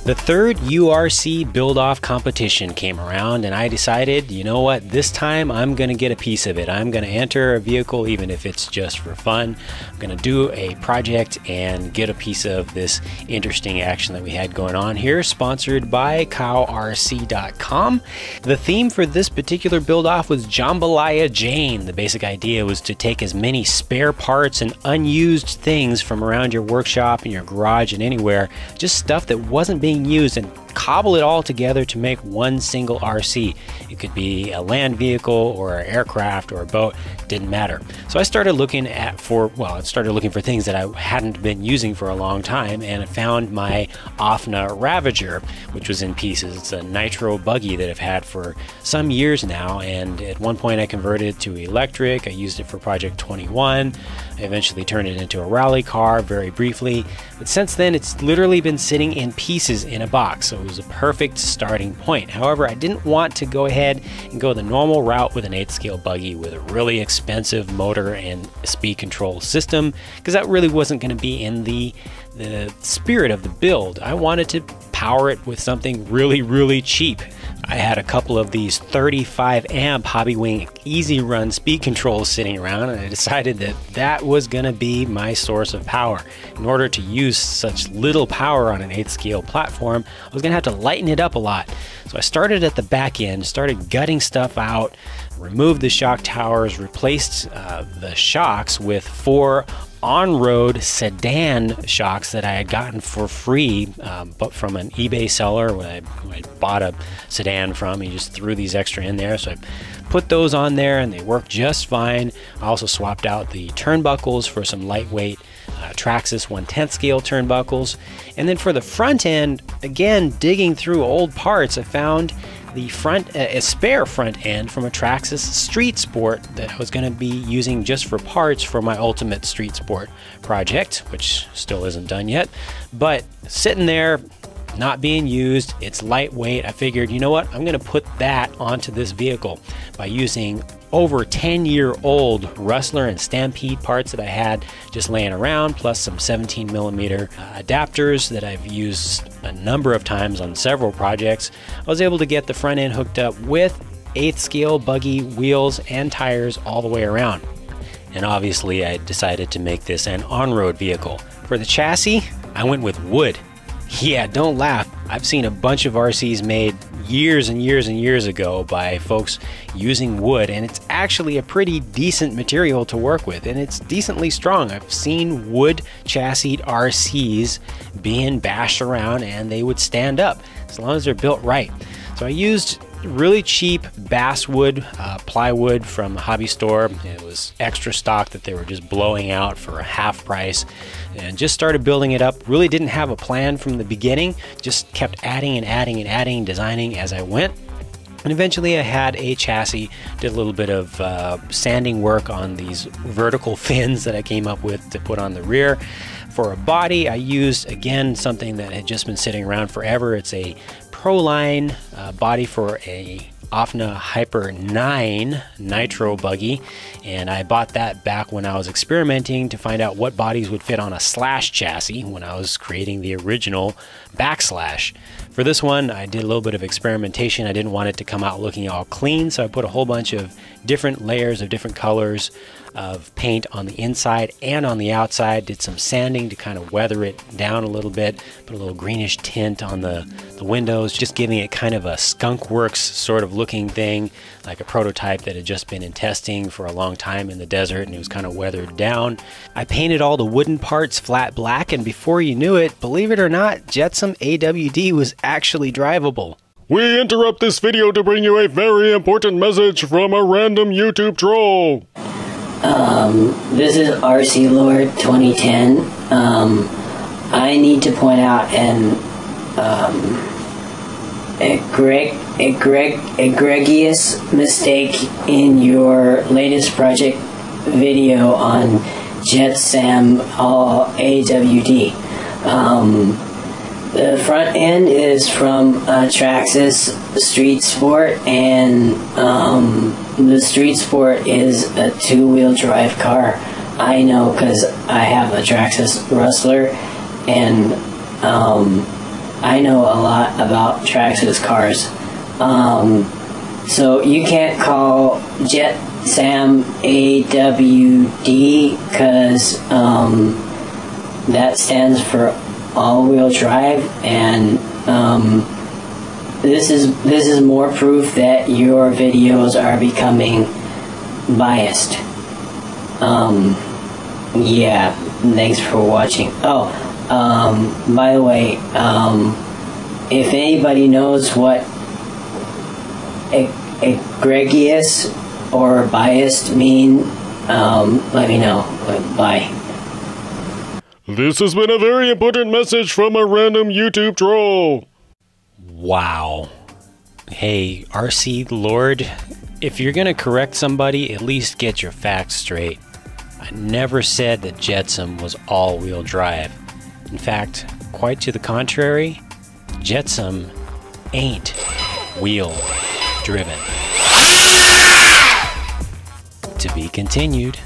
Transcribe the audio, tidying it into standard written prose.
The third URC build-off competition came around, and I decided, you know what, this time I'm going to get a piece of it. I'm going to enter a vehicle, even if it's just for fun. I'm going to do a project and get a piece of this interesting action that we had going on here, sponsored by cowrc.com. The theme for this particular build-off was Jambalaya Jane. The basic idea was to take as many spare parts and unused things from around your workshop and your garage and anywhere, just stuff that wasn't being used, and cobble it all together to make one single RC. It could be a land vehicle or an aircraft or a boat, didn't matter. So I started looking for things that I hadn't been using for a long time, and I found my OFNA Ravager, which was in pieces. It's a nitro buggy that I've had for some years now, and at one point I converted it to electric. I used it for Project 21. I eventually turned it into a rally car very briefly, but since then it's literally been sitting in pieces in a box, so it was a perfect starting point. However, I didn't want to go ahead and go the normal route with an 8th scale buggy with a really expensive motor and speed control system, because that really wasn't going to be in the spirit of the build. I wanted to power it with something really cheap. I had a couple of these 35 amp Hobbywing easy run speed controls sitting around, and I decided that that was going to be my source of power. In order to use such little power on an 8th scale platform, I was going to have to lighten it up a lot. So I started at the back end, started gutting stuff out, removed the shock towers, replaced the shocks with 4 on-road sedan shocks that I had gotten for free, but from an eBay seller when I bought a sedan from. He just threw these extra in there, so I put those on there and they worked just fine. I also swapped out the turnbuckles for some lightweight Traxxas 1/10 scale turnbuckles. And then for the front end, again, digging through old parts, I found the a spare front end from a Traxxas Street Sport that I was going to be using just for parts for my ultimate Street Sport project, which still isn't done yet. But sitting there, not being used, it's lightweight. I figured, you know what, I'm going to put that onto this vehicle by using over 10-year-old Rustler and Stampede parts that I had just laying around, plus some 17mm adapters that I've used a number of times on several projects. I was able to get the front end hooked up with 8th scale buggy wheels and tires all the way around. And obviously I decided to make this an on-road vehicle. For the chassis, I went with wood. Yeah, don't laugh. I've seen a bunch of RCs made years and years ago by folks using wood, and it's actually a pretty decent material to work with, and it's decently strong. I've seen wood chassis RCs being bashed around and they would stand up as long as they're built right. So I used really cheap basswood plywood from the hobby store. It was extra stock that they were just blowing out for a half price, and just started building it up. Really didn't have a plan from the beginning, just kept adding and adding, designing as I went. And eventually I had a chassis, did a little bit of sanding work on these vertical fins that I came up with to put on the rear. For a body, I used, again, something that had just been sitting around forever. It's a Proline body for a OFNA Hyper 9 Nitro buggy, and I bought that back when I was experimenting to find out what bodies would fit on a Slash chassis when I was creating the original Backslash. For this one, I did a little bit of experimentation. I didn't want it to come out looking all clean, so I put a whole bunch of different layers of different colors of paint on the inside and on the outside. Did some sanding to kind of weather it down a little bit, put a little greenish tint on the windows, just giving it kind of a skunk works sort of looking thing, like a prototype that had just been in testing for a long time in the desert, and it was kind of weathered down. I painted all the wooden parts flat black, and before you knew it, believe it or not, Jetsam AWD was actually drivable. We interrupt this video to bring you a very important message from a random YouTube troll. This is RC Lord 2010. I need to point out an egregious mistake in your latest project video on Jetsam AWD. The front end is from Traxxas Street Sport, and the Street Sport is a 2-wheel drive car. I know because I have a Traxxas Rustler, and I know a lot about Traxxas cars. So you can't call Jetsam AWD because that stands for all-wheel drive, and this is more proof that your videos are becoming biased. Yeah, thanks for watching. Oh, by the way, if anybody knows what egregious or biased mean, let me know. Bye. This has been a very important message from a random YouTube troll. Wow. Hey, RC Lord, if you're gonna correct somebody, at least get your facts straight. I never said that Jetsam was all-wheel drive. In fact, quite to the contrary, Jetsam ain't wheel-driven. To be continued.